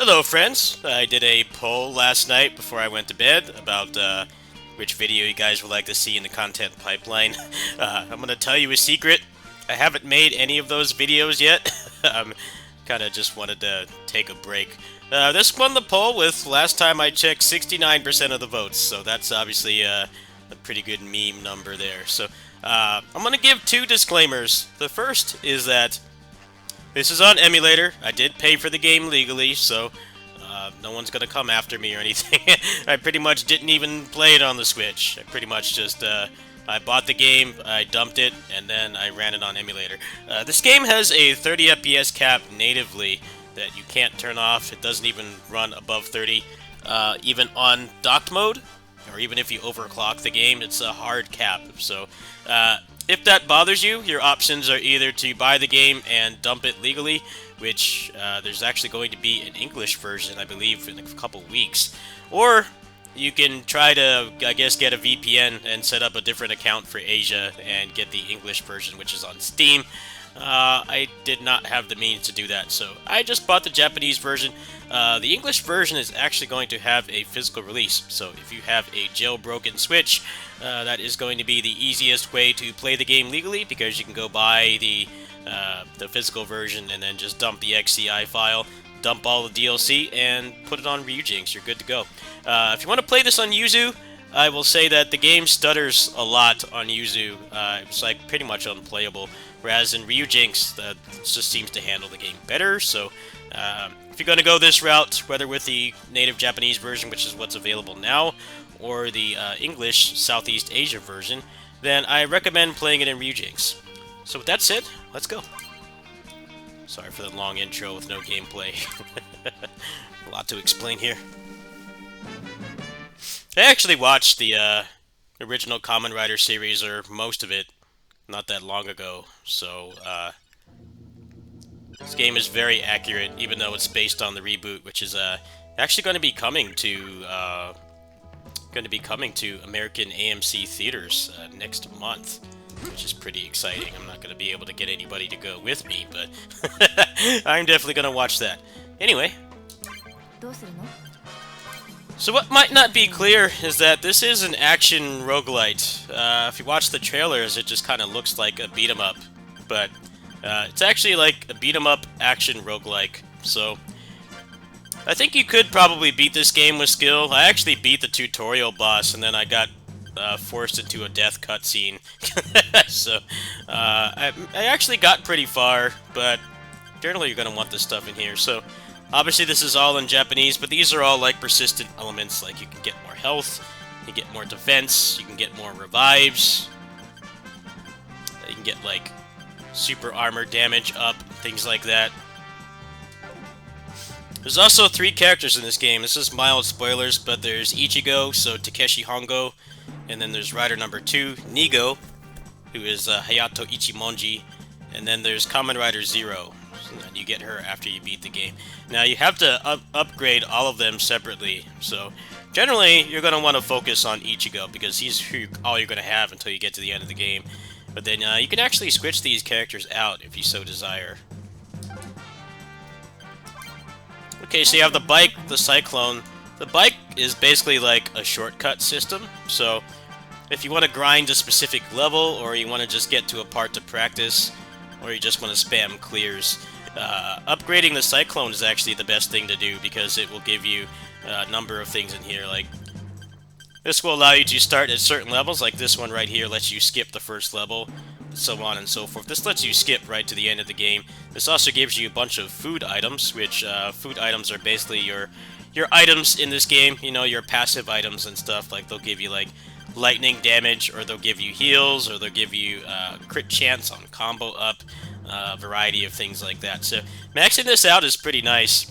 Hello, friends. I did a poll last night before I went to bed about which video you guys would like to see in the content pipeline. I'm gonna tell you a secret. I haven't made any of those videos yet. Kind of just wanted to take a break. This won the poll with, last time I checked, 69% of the votes, so that's obviously a pretty good meme number there. So I'm gonna give two disclaimers. The first is that this is on emulator. I did pay for the game legally, so no one's gonna come after me or anything. I pretty much didn't even play it on the Switch. I pretty much just I bought the game, I dumped it, and then I ran it on emulator. This game has a 30 FPS cap natively that you can't turn off. It doesn't even run above 30, even on docked mode, or even if you overclock the game. It's a hard cap. So if that bothers you, your options are either to buy the game and dump it legally, which there's actually going to be an English version, I believe, in a couple weeks, or you can try to, I guess, get a VPN and set up a different account for Asia and get the English version, which is on Steam. I did not have the means to do that, so I just bought the Japanese version. The English version is actually going to have a physical release, so if you have a jailbroken Switch, that is going to be the easiest way to play the game legally, because you can go buy the physical version and then just dump the XCI file, dump all the DLC, and put it on Ryujinx. You're good to go. If you want to play this on Yuzu, I will say that the game stutters a lot on Yuzu. It's like pretty much unplayable, whereas in Ryujinx, it just seems to handle the game better. So if you're going to go this route, whether with the native Japanese version, which is what's available now, or the English Southeast Asia version, then I recommend playing it in Ryujinx. So with that said, let's go. Sorry for the long intro with no gameplay. A lot to explain here. I actually watched the original Kamen Rider series, or most of it, not that long ago, so this game is very accurate, even though it's based on the reboot, which is actually going to be coming to American AMC theaters next month, which is pretty exciting. I'm not going to be able to get anybody to go with me, but I'm definitely going to watch that. Anyway, so what might not be clear is that this is an action roguelite. If you watch the trailers, it just kind of looks like a beat-em-up, but it's actually like a beat-em-up action roguelike. So I think you could probably beat this game with skill. I actually beat the tutorial boss, and then I got forced into a death cutscene. So I actually got pretty far, but generally you're going to want this stuff in here. So obviously this is all in Japanese, but these are all like persistent elements, like you can get more health, you get more defense, you can get more revives, you can get like super armor damage up, things like that. There's also 3 characters in this game. This is mild spoilers, but there's Ichigo, so Takeshi Hongo, and then there's Rider number 2, Nigo, who is Hayato Ichimonji, and then there's Kamen Rider Zero, and you get her after you beat the game. Now you have to upgrade all of them separately, so generally you're going to want to focus on Ichigo, because he's all you're going to have until you get to the end of the game. But then you can actually switch these characters out if you so desire. Okay, so you have the bike, the Cyclone. The bike is basically like a shortcut system, so if you want to grind a specific level, or you want to just get to a part to practice, or you just want to spam clears, upgrading the Cyclone is actually the best thing to do, because it will give you a number of things in here. Like, this will allow you to start at certain levels, like this one right here lets you skip the first level, so on and so forth. This lets you skip right to the end of the game. This also gives you a bunch of food items, which food items are basically your items in this game, you know, your passive items and stuff. Like, they'll give you like lightning damage, or they'll give you heals, or they'll give you crit chance on combo up, a variety of things like that. So maxing this out is pretty nice,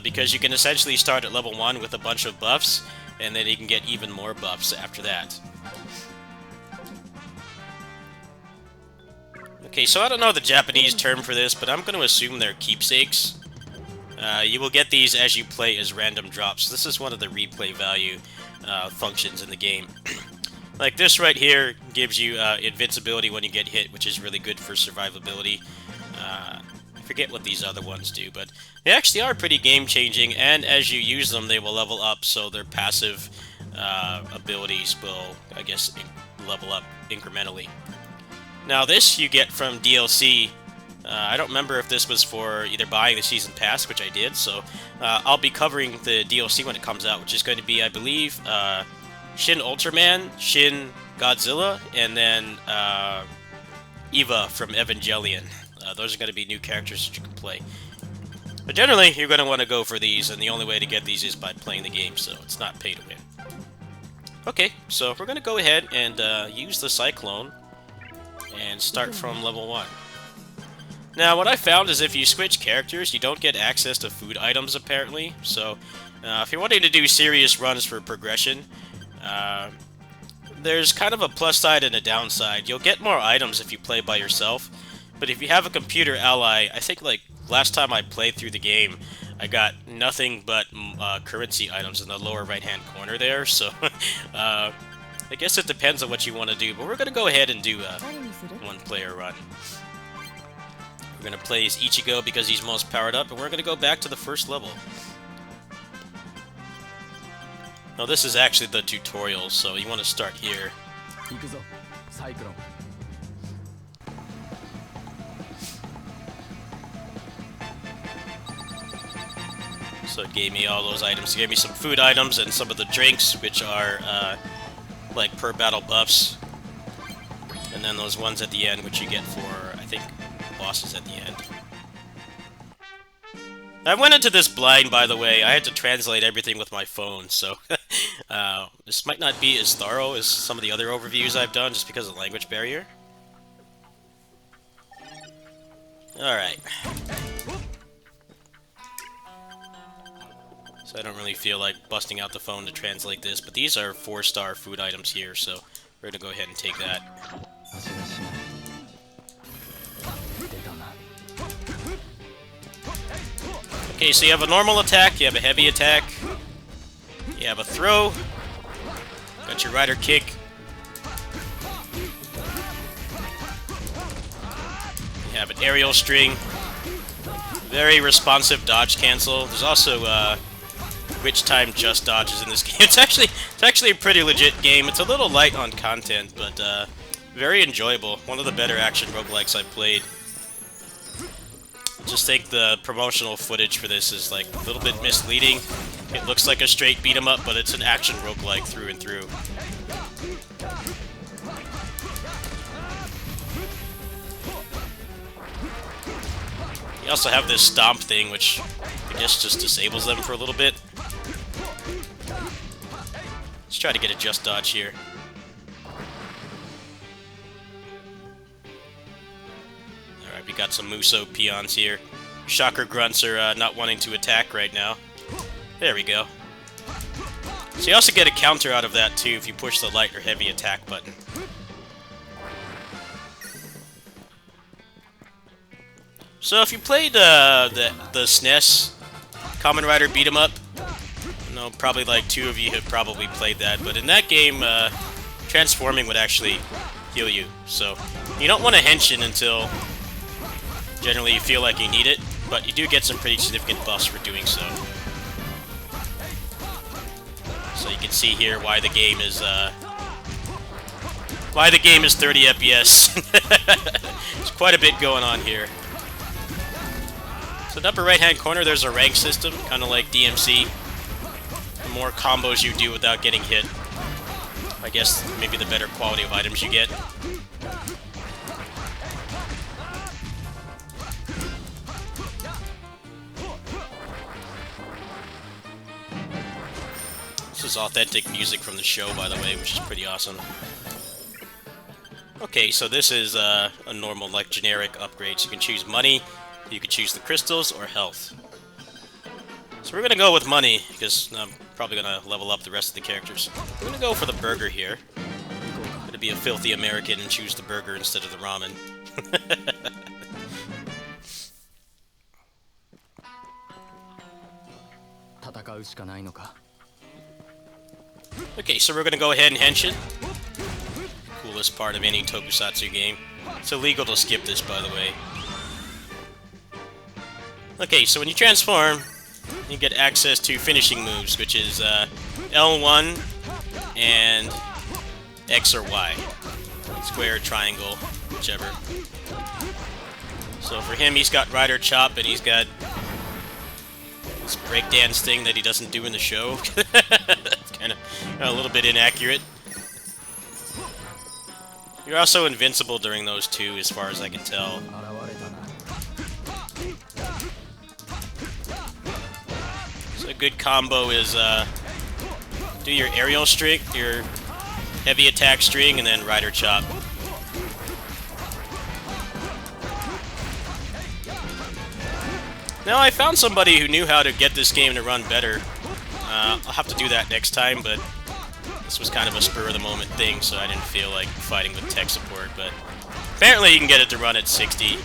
because you can essentially start at level 1 with a bunch of buffs, and then you can get even more buffs after that. Okay, so I don't know the Japanese term for this, but I'm going to assume they're keepsakes. You will get these as you play as random drops. This is one of the replay value functions in the game. Like this right here gives you invincibility when you get hit, which is really good for survivability. forget what these other ones do, but they actually are pretty game-changing, and as you use them, they will level up, so their passive abilities will, I guess, level up incrementally. Now this you get from DLC. I don't remember if this was for either buying the Season Pass, which I did, so I'll be covering the DLC when it comes out, which is going to be, I believe, Shin Ultraman, Shin Godzilla, and then Eva from Evangelion. Those are going to be new characters that you can play. But generally, you're going to want to go for these, and the only way to get these is by playing the game, so it's not pay to win. Okay, so we're going to go ahead and use the Cyclone and start from level 1. Now, what I found is if you switch characters, you don't get access to food items, apparently. So, if you're wanting to do serious runs for progression, there's kind of a plus side and a downside. You'll get more items if you play by yourself, but if you have a computer ally, I think, like, last time I played through the game, I got nothing but currency items in the lower right-hand corner there, so I guess it depends on what you want to do, but we're going to go ahead and do a one-player run. We're going to play as Ichigo because he's most powered up, and we're going to go back to the first level. Now this is actually the tutorial, so you want to start here. So it gave me all those items. It gave me some food items and some of the drinks, which are like per battle buffs. And then those ones at the end, which you get for, I think, bosses at the end. I went into this blind, by the way. I had to translate everything with my phone, so this might not be as thorough as some of the other overviews I've done, just because of the language barrier. Alright. So I don't really feel like busting out the phone to translate this, but these are 4-star food items here, so we're gonna go ahead and take that. Okay, so you have a normal attack, you have a heavy attack, you have a throw, got your rider kick, you have an aerial string, very responsive dodge cancel. There's also which time just dodges in this game. It's actually a pretty legit game. It's a little light on content, but very enjoyable. One of the better action roguelikes I've played. Just think the promotional footage for this is like a little bit misleading. It looks like a straight beat 'em up, but it's an action roguelike through and through. You also have this stomp thing, which I guess just disables them for a little bit. Let's try to get a just dodge here. Alright, we got some Muso peons here. Shocker grunts are not wanting to attack right now. There we go. So you also get a counter out of that too if you push the light or heavy attack button. So if you played the SNES Kamen Rider beat 'em up, I know probably like 2 of you have probably played that, but in that game, transforming would actually heal you. So you don't want to henshin until generally you feel like you need it, but you do get some pretty significant buffs for doing so. So you can see here why the game is 30 FPS. There's quite a bit going on here. So in the upper right-hand corner, there's a rank system, kind of like DMC. The more combos you do without getting hit, I guess maybe the better quality of items you get. This is authentic music from the show, by the way, which is pretty awesome. Okay, so this is a normal, like, generic upgrade. So you can choose money, you can choose the crystals, or health. So we're gonna go with money, because I'm probably gonna level up the rest of the characters. We're gonna go for the burger here. I'm gonna be a filthy American and choose the burger instead of the ramen. Okay, so we're gonna go ahead and henshin. Coolest part of any tokusatsu game. It's illegal to skip this, by the way. Okay, so when you transform, you get access to finishing moves, which is L1 and X or Y. Square, triangle, whichever. So for him, he's got Rider Chop, and he's got this breakdance thing that he doesn't do in the show. It's kind of a little bit inaccurate. You're also invincible during those two, as far as I can tell. So a good combo is do your aerial string, your heavy attack string, and then Rider Chop. Now, I found somebody who knew how to get this game to run better. I'll have to do that next time, but this was kind of a spur-of-the-moment thing, so I didn't feel like fighting with tech support, but apparently you can get it to run at 60.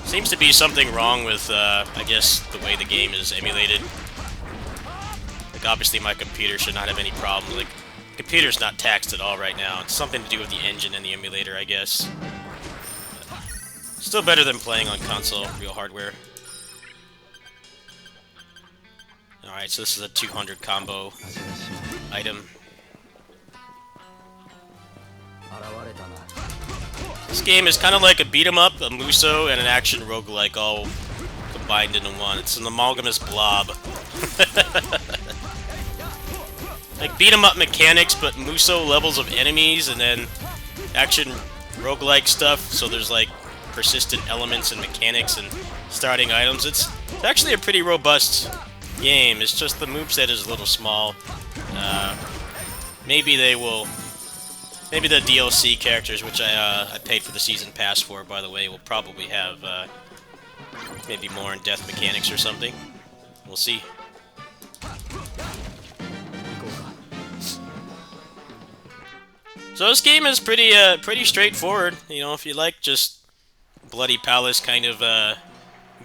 Seems to be something wrong with, I guess, the way the game is emulated. Like, obviously my computer should not have any problems. Like, the computer's not taxed at all right now. It's something to do with the engine and the emulator, I guess. Still better than playing on console, real hardware. Alright, so this is a 200 combo item. This game is kind of like a beat-em-up, a Muso, and an action roguelike all combined into one. It's an amalgamous blob. Like beat-em-up mechanics, but Muso levels of enemies, and then action roguelike stuff, so there's like persistent elements and mechanics and starting items. It's actually a pretty robust game. It's just the moveset is a little small. Maybe they will... Maybe the DLC characters, which I paid for the season pass for, by the way, will probably have maybe more in-depth mechanics or something. We'll see. So this game is pretty straightforward. You know, if you like just Bloody Palace kind of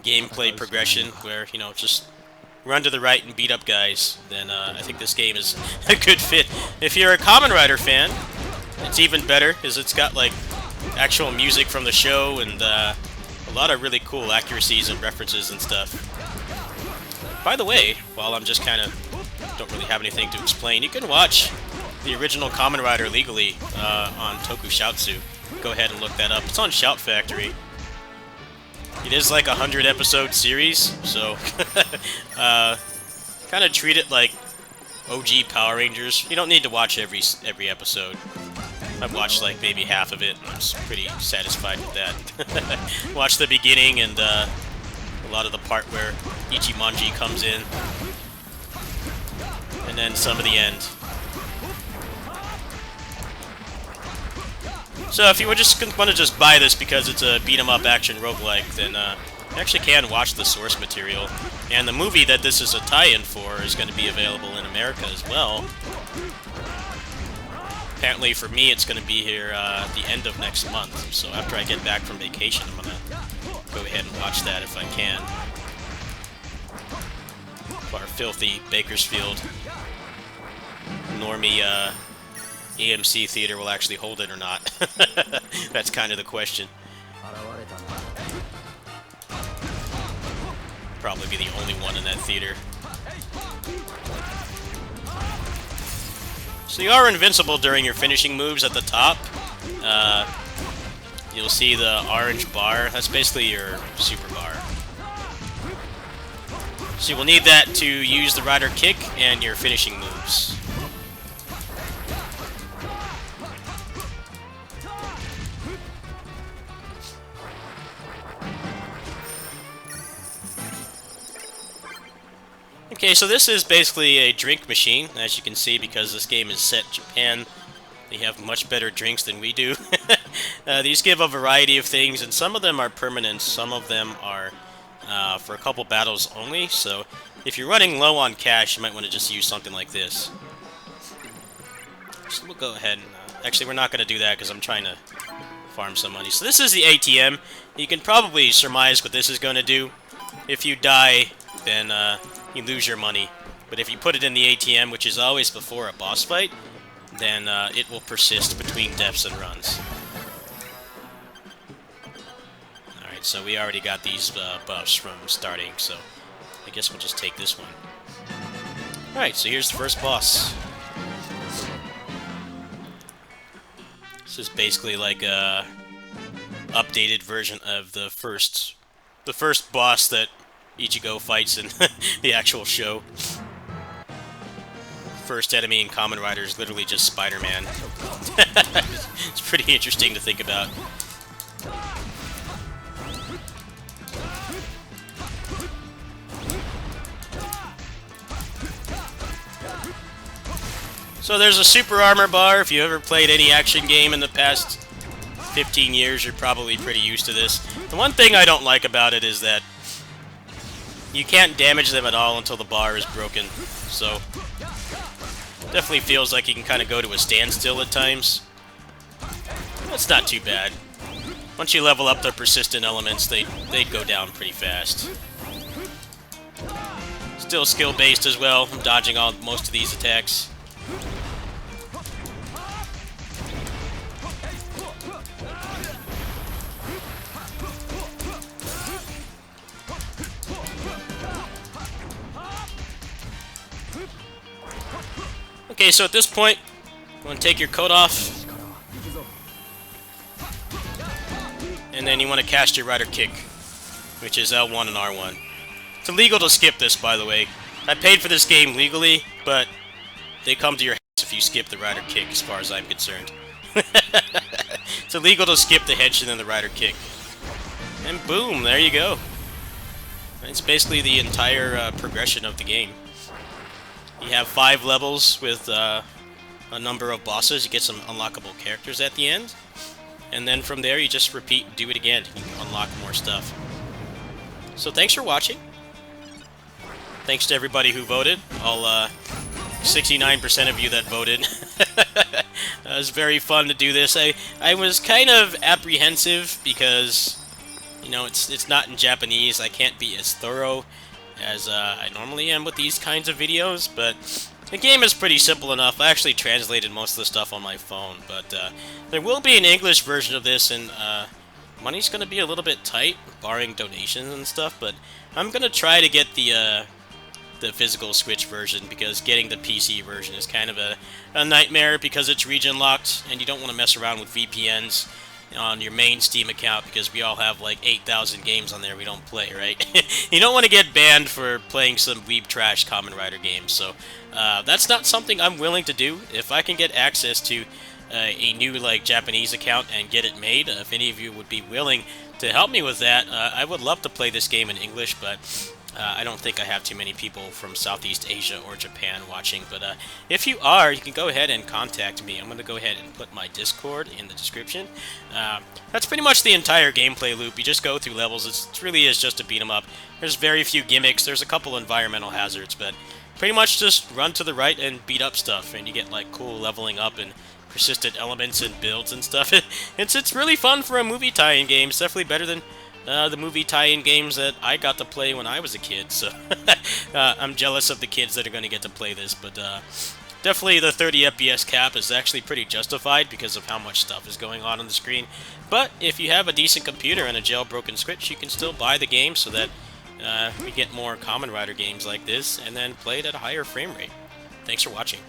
gameplay progression, where, you know, just run to the right and beat up guys, then I think this game is a good fit. If you're a Kamen Rider fan, it's even better, because it's got, like, actual music from the show and a lot of really cool accuracies and references and stuff. By the way, while I'm just kind of don't really have anything to explain, you can watch the original Kamen Rider legally on Tokushoutsu. Go ahead and look that up. It's on Shout Factory. It is like a 100-episode series, so kind of treat it like OG Power Rangers. You don't need to watch every episode. I've watched like maybe half of it, and I was pretty satisfied with that. Watch the beginning and a lot of the part where Ichimonji comes in, and then some of the end. So if you would just want to just buy this because it's a beat-em-up action roguelike, then you actually can watch the source material. And the movie that this is a tie-in for is going to be available in America as well. Apparently for me it's going to be here the end of next month. So after I get back from vacation, I'm going to go ahead and watch that if I can. If our filthy Bakersfield normie AMC theater will actually hold it or not. That's kind of the question. Probably be the only one in that theater. So you are invincible during your finishing moves at the top. You'll see the orange bar. That's basically your super bar. So you will need that to use the Rider Kick and your finishing moves. Okay, so this is basically a drink machine, as you can see, because this game is set in Japan. They have much better drinks than we do. These give a variety of things, and some of them are permanent, some of them are for a couple battles only, so if you're running low on cash, you might want to just use something like this. So we'll go ahead and... actually, we're not going to do that because I'm trying to farm some money. So this is the ATM. You can probably surmise what this is going to do. If you die, then you lose your money. But if you put it in the ATM, which is always before a boss fight, then it will persist between deaths and runs. Alright, so we already got these buffs from starting, so I guess we'll just take this one. Alright, so here's the first boss. This is basically like a updated version of the first boss that Ichigo fights in the actual show. First enemy in Kamen Rider is literally just Spider-Man. It's pretty interesting to think about. So there's a super armor bar. If you ever played any action game in the past 15 years, you're probably pretty used to this. The one thing I don't like about it is that you can't damage them at all until the bar is broken. So definitely feels like you can kind of go to a standstill at times. That's not too bad. Once you level up the persistent elements, they'd go down pretty fast. Still skill-based as well. I'm dodging most of these attacks. Okay, so at this point, you want to take your coat off, and then you want to cast your Rider Kick, which is L1 and R1. It's illegal to skip this, by the way. I paid for this game legally, but they come to your house if you skip the Rider Kick, as far as I'm concerned. It's illegal to skip the Henshin and the Rider Kick. And boom, there you go. It's basically the entire progression of the game. You have 5 levels with a number of bosses. You get some unlockable characters at the end. And then from there, you just repeat and do it again. You can unlock more stuff. So thanks for watching. Thanks to everybody who voted. All 69% of you that voted. It was very fun to do this. I was kind of apprehensive because, you know, it's not in Japanese. I can't be as thorough as I normally am with these kinds of videos, but the game is pretty simple enough. I actually translated most of the stuff on my phone, but there will be an English version of this, and money's going to be a little bit tight, barring donations and stuff, but I'm going to try to get the physical Switch version, because getting the PC version is kind of a nightmare because it's region locked, and you don't want to mess around with VPNs on your main Steam account, because we all have like 8,000 games on there we don't play, right? You don't want to get banned for playing some weeb trash Kamen Rider games, so that's not something I'm willing to do. If I can get access to a new like Japanese account and get it made, if any of you would be willing to help me with that, I would love to play this game in English, but I don't think I have too many people from Southeast Asia or Japan watching, but if you are, you can go ahead and contact me. I'm going to go ahead and put my Discord in the description. That's pretty much the entire gameplay loop. You just go through levels. It really is just a beat 'em up. There's very few gimmicks. There's a couple environmental hazards, but pretty much just run to the right and beat up stuff, and you get like cool leveling up and persistent elements and builds and stuff. It's really fun for a movie tie-in game. It's definitely better than the movie tie-in games that I got to play when I was a kid, so I'm jealous of the kids that are going to get to play this, but definitely the 30 FPS cap is actually pretty justified because of how much stuff is going on the screen. But if you have a decent computer and a jailbroken Switch, you can still buy the game so that we get more Kamen Rider games like this and then play it at a higher frame rate. Thanks for watching.